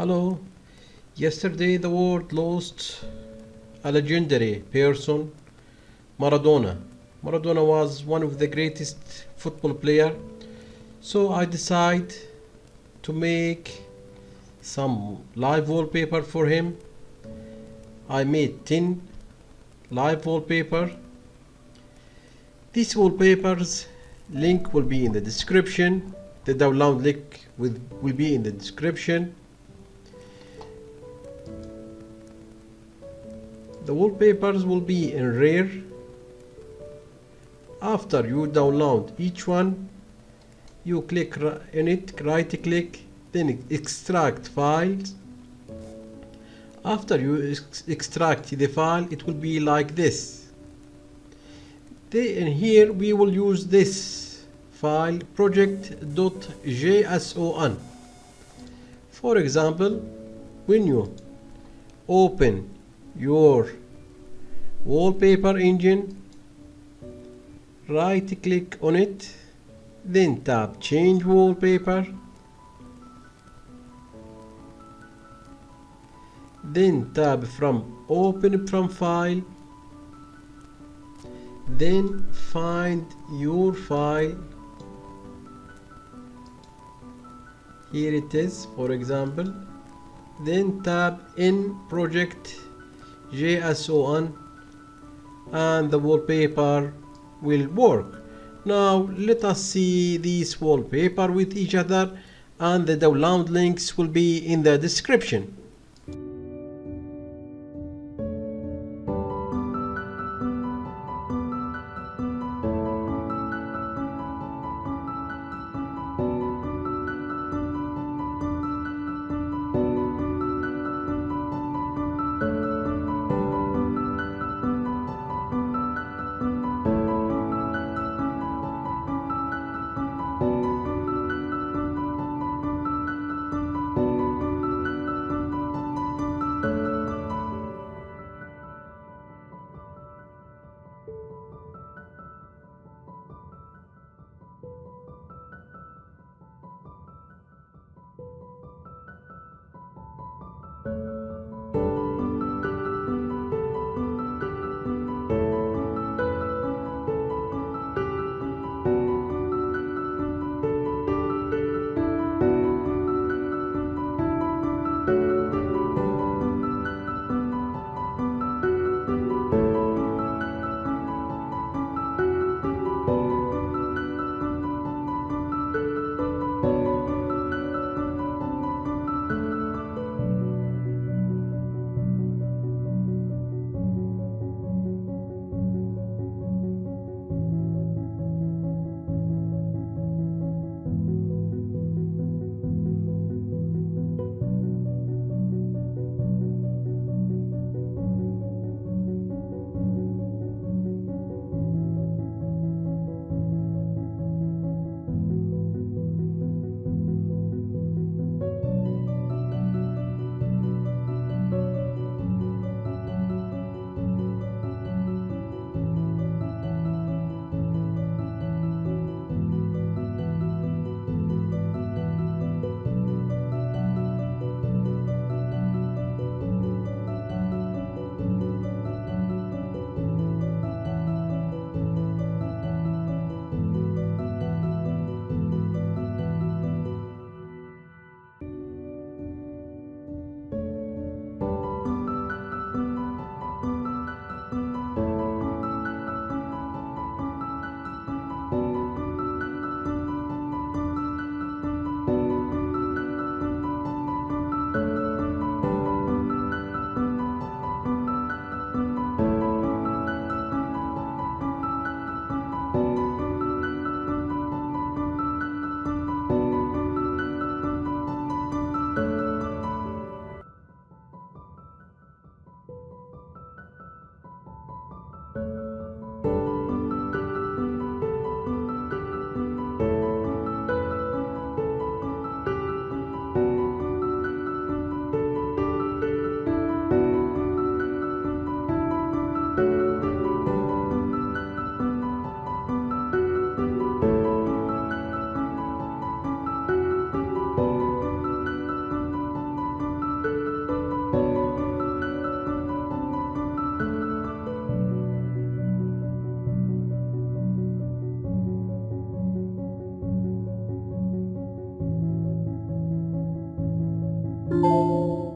Hello. Yesterday the world lost a legendary person, Maradona. Maradona was one of the greatest football player. So I decided to make some live wallpaper for him. I made 10 live wallpaper. These wallpapers link will be in the description. The download link will be in the description. The wallpapers will be in rare. After you download each one, you click in it, right click, then extract files. After you extract the file, it will be like this. Then here we will use this file project.json. For example, when you open your wallpaper engine, right click on it, then tap change wallpaper, then tab from open from file, then find your file. Here it is, for example, then tab in project JSON and the wallpaper will work. Now let us see this wallpaper with each other, and the download links will be in the description. you.